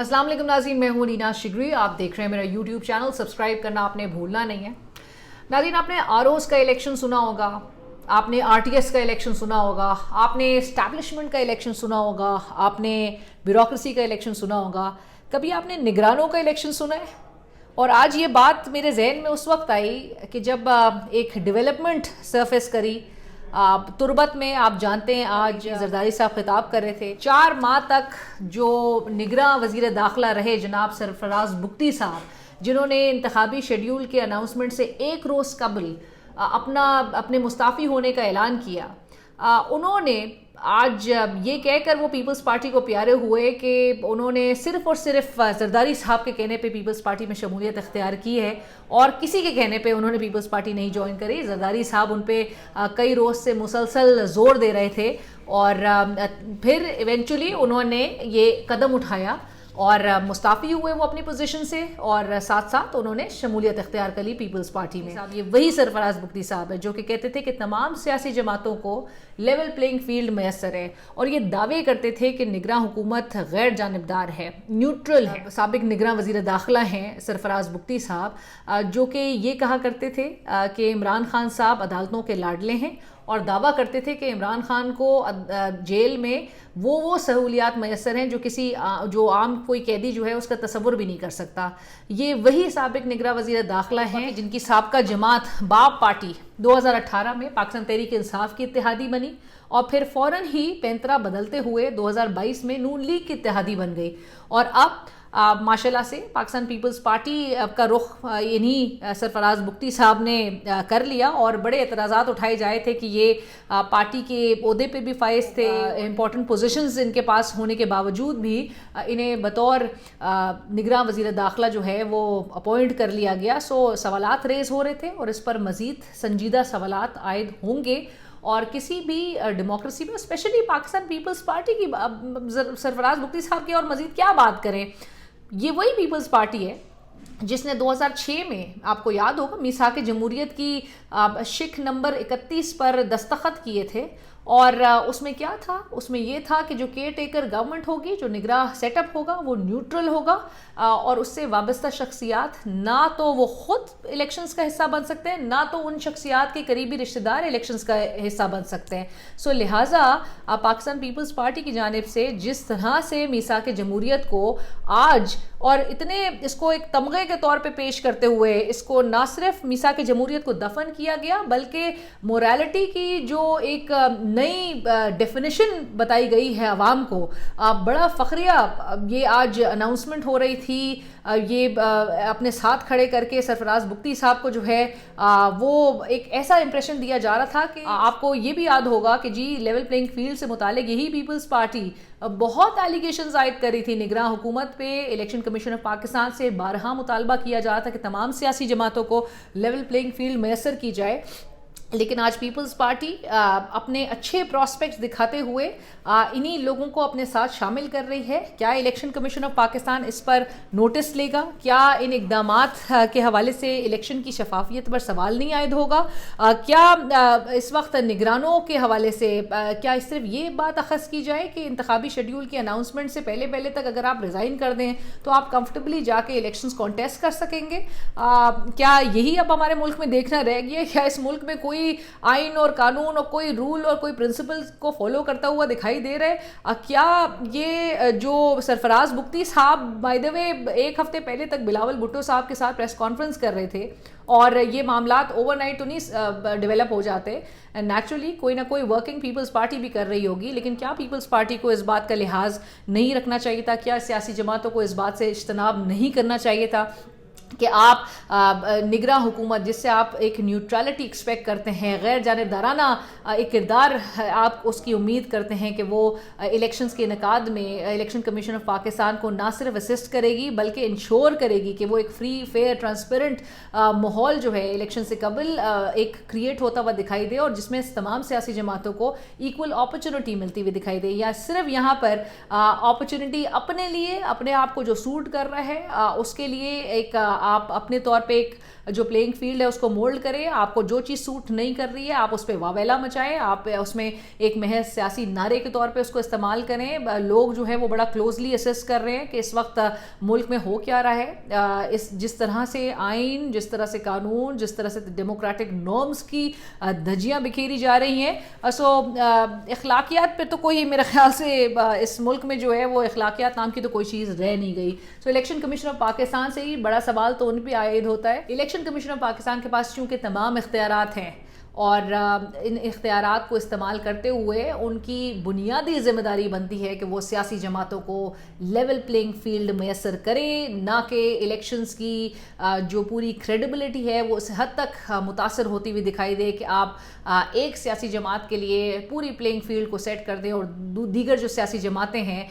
अस्सलाम वालेकुम नाज़रीन, मैं हूँ नीना शिगरी। आप देख रहे हैं मेरा यूट्यूब चैनल। सब्सक्राइब करना आपने भूलना नहीं है। नाज़रीन, आपने आरओज़ का इलेक्शन सुना होगा, आपने आरटीएस का इलेक्शन सुना होगा, आपने एस्टैब्लिशमेंट का इलेक्शन सुना होगा, आपने ब्यूरोक्रेसी का इलेक्शन सुना होगा। कभी आपने निगरानों का इलेक्शन सुना है? और आज ये बात मेरे जहन में उस वक्त आई कि जब एक डेवलपमेंट सरफेस करी तुर्बत में। आप जानते हैं आज जरदारी साहब खिताब कर रहे थे। 4 माह तक जो निगरां वज़ीर दाखिला रहे जनाब सरफराज बुगटी साहब, जिन्होंने इंतखाबी शेड्यूल के अनाउंसमेंट से एक रोज़ कबल अपने मुस्ताफ़ी होने का ऐलान किया, उन्होंने आज ये कहकर वो पीपल्स पार्टी को प्यारे हुए कि उन्होंने सिर्फ़ और सिर्फ जरदारी साहब के कहने पे पीपल्स पार्टी में शमूलियत इख्तियार की है और किसी के कहने पे उन्होंने पीपल्स पार्टी नहीं ज्वाइन करी। जरदारी साहब उन पे कई रोज़ से मुसलसल ज़ोर दे रहे थे और फिर इवेंचुअली उन्होंने ये कदम उठाया और मुस्ताफ़ी हुए वो अपनी पोजीशन से, और साथ साथ उन्होंने शमूलियत इख्तियार कर ली पीपल्स पार्टी में। ये वही सरफराज बुगटी साहब है जो कि कहते थे कि तमाम सियासी जमातों को लेवल प्लेइंग फील्ड मैसर है, और ये दावे करते थे कि निगरां हुकूमत गैर जानिबदार है, न्यूट्रल है। साबिक निगरां वज़ीर दाखिला हैं सरफराज बुगटी साहब, जो कि ये कहा करते थे कि इमरान खान साहब अदालतों के लाडले हैं, और दावा करते थे कि इमरान खान को जेल में वो सहूलियात मैसर हैं जो आम कोई कैदी जो है उसका तसव्वुर भी नहीं कर सकता। ये वही साबिक निगरां वज़ीर दाखिला हैं जिनकी साबका जमात बाप पार्टी 2018 में पाकिस्तान तहरीक इंसाफ की इत्तेहादी बनी, और फिर फ़ौरन ही पैंतरा बदलते हुए 2022 में नून लीग की इत्तेहादी बन गई, और अब माशाल्लाह से पाकिस्तान पीपल्स पार्टी का रुख इन्हीं सरफराज बुगटी साहब ने कर लिया। और बड़े एतराज़ात उठाए जाए थे कि ये पार्टी के ओहदे पे भी फाइज थे, इंपॉर्टेंट पोजीशंस इनके पास होने के बावजूद भी इन्हें बतौर निगरां वज़ीर दाखिला जो है वो अपॉइंट कर लिया गया। सो सवालात रेज़ हो रहे थे और इस पर मज़ीद संजीदा सवालात आयद होंगे, और किसी भी डेमोक्रेसी में स्पेशली पाकिस्तान पीपल्स पार्टी की सरफराज बुगटी साहब की और मज़ीद क्या बात करें। ये वही पीपल्स पार्टी है जिसने 2006 में, आपको याद होगा, मीसाक जमहूरियत की शिक नंबर 31 पर दस्तखत किए थे, और उसमें क्या था? उसमें ये था कि जो केयर टेकर गवर्नमेंट होगी, जो निगरां सेटअप होगा, वो न्यूट्रल होगा, और उससे वाबस्ता शख्सियात ना तो वो ख़ुद इलेक्शंस का हिस्सा बन सकते हैं, ना तो उन शख्सियात के करीबी रिश्तेदार इलेक्शंस का हिस्सा बन सकते हैं। सो लिहाजा पाकिस्तान पीपल्स पार्टी की जानिब से जिस तरह से मीसाक जमहूरियत को आज और इतने इसको एक तमगे के तौर पे पेश करते हुए इसको ना सिर्फ मीसाक जमहूरियत को दफन किया गया, बल्कि मोरालिटी की जो एक नई डेफिनेशन बताई गई है आवाम को, बड़ा फ़ख्रिया ये आज अनाउंसमेंट हो रही थी। ये अपने साथ खड़े करके सरफराज बुगटी साहब को जो है वो एक ऐसा इंप्रेशन दिया जा रहा था कि आपको ये भी याद होगा कि जी लेवल प्लेइंग फील्ड से मुतालिक यही पीपल्स पार्टी बहुत एलिगेशंस आयद करी थी निगरां हुकूमत पे। इलेक्शन कमीशन ऑफ पाकिस्तान से बारहा मुतालबा किया जा रहा था कि तमाम सियासी जमातों को लेवल प्लेइंग फील्ड मैसर की जाए, लेकिन आज पीपल्स पार्टी अपने अच्छे प्रॉस्पेक्ट्स दिखाते हुए इन्हीं लोगों को अपने साथ शामिल कर रही है। क्या इलेक्शन कमीशन ऑफ पाकिस्तान इस पर नोटिस लेगा? क्या इन इक़दामात के हवाले से इलेक्शन की शफाफियत पर सवाल नहीं आयद होगा? क्या इस वक्त निगरानों के हवाले से क्या सिर्फ ये बात अखज़ की जाए कि इंतखाबी शेड्यूल के अनाउंसमेंट से पहले तक अगर आप रिज़ाइन कर दें तो आप कंफर्टेबली जाके इलेक्शंस कॉन्टेस्ट कर सकेंगे? क्या यही अब हमारे मुल्क में देखना रह गया? क्या इस मुल्क में कोई आइन और कानून और कोई रूल और कोई प्रिंसिपल्स को फॉलो करता हुआ दिखाई दे रहा है? क्या ये जो सरफराज बुगटी साहब बाय द वे एक हफ्ते पहले तक बिलावल भुट्टो साहब के साथ प्रेस कॉन्फ्रेंस कर रहे थे, और ये मामलात ओवरनाइट तो नहीं डेवलप हो जाते, नेचुरली कोई ना कोई वर्किंग पीपल्स पार्टी भी कर रही होगी, लेकिन क्या पीपल्स पार्टी को इस बात का लिहाज नहीं रखना चाहिए था? क्या सियासी जमातों को इस बात से इज्तनाब नहीं करना चाहिए था कि आप निगरां हुकूमत जिससे आप एक न्यूट्रलिटी एक्सपेक्ट करते हैं, गैर जानिबदाराना एक किरदार आप उसकी उम्मीद करते हैं कि वो इलेक्शंस के इनकाद में इलेक्शन कमीशन ऑफ पाकिस्तान को ना सिर्फ असिस्ट करेगी बल्कि इंश्योर करेगी कि वो एक फ्री फेयर ट्रांसपेरेंट माहौल जो है इलेक्शन से कबल एक क्रिएट होता हुआ दिखाई दे, और जिसमें तमाम सियासी जमातों को इक्वल अपॉर्चुनिटी मिलती हुई दिखाई दे। या सिर्फ यहाँ पर अपॉर्चुनिटी अपने लिए, अपने आप को जो सूट कर रहा है उसके लिए एक آپ اپنے طور پہ ایک جو پلینگ فیلڈ ہے اس کو مولڈ کریں. آپ کو جو چیز سوٹ نہیں کر رہی ہے آپ اس پہ واویلا مچائیں, آپ اس میں ایک محض سیاسی نعرے کے طور پہ اس کو استعمال کریں. لوگ جو ہے وہ بڑا کلوزلی اسیس کر رہے ہیں کہ اس وقت ملک میں ہو کیا رہا ہے. جس طرح سے آئین, جس طرح سے قانون, جس طرح سے ڈیموکریٹک نارمز کی دھجیاں بکھیری جا رہی ہیں, سو اخلاقیات پہ تو کوئی میرے خیال سے اس ملک میں جو ہے وہ اخلاقیات نام کی تو کوئی چیز رہ نہیں گئی. سو الیکشن کمیشن آف پاکستان سے ہی بڑا سوال تو ان پہ عائد ہوتا ہے. الیکشن کمیشن آف پاکستان کے پاس چونکہ تمام اختیارات ہیں اور ان اختیارات کو استعمال کرتے ہوئے ان کی بنیادی ذمہ داری بنتی ہے کہ وہ سیاسی جماعتوں کو لیول پلینگ فیلڈ میسر کریں, نہ کہ الیکشنز کی جو پوری کریڈیبلٹی ہے وہ اس حد تک متاثر ہوتی ہوئی دکھائی دے کہ آپ ایک سیاسی جماعت کے لیے پوری پلینگ فیلڈ کو سیٹ کر دیں اور دیگر جو سیاسی جماعتیں ہیں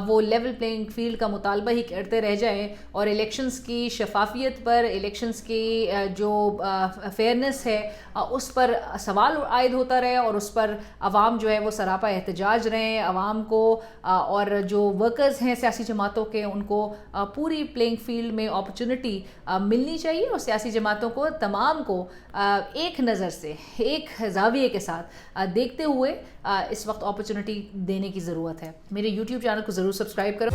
وہ لیول پلینگ فیلڈ کا مطالبہ ہی کرتے رہ جائیں, اور الیکشنز کی شفافیت پر, الیکشنز کی جو فیئرنس ہے اس پر سوال عائد ہوتا رہے, اور اس پر عوام جو ہے وہ سراپا احتجاج رہیں. عوام کو اور جو ورکرز ہیں سیاسی جماعتوں کے ان کو پوری پلینگ فیلڈ میں اپرچونٹی ملنی چاہیے, اور سیاسی جماعتوں کو تمام کو ایک نظر سے, ایک زاویے کے ساتھ دیکھتے ہوئے اس وقت اپرچونٹی دینے کی ضرورت ہے. میرے یوٹیوب چینل کو ضرور سبسکرائب کرو.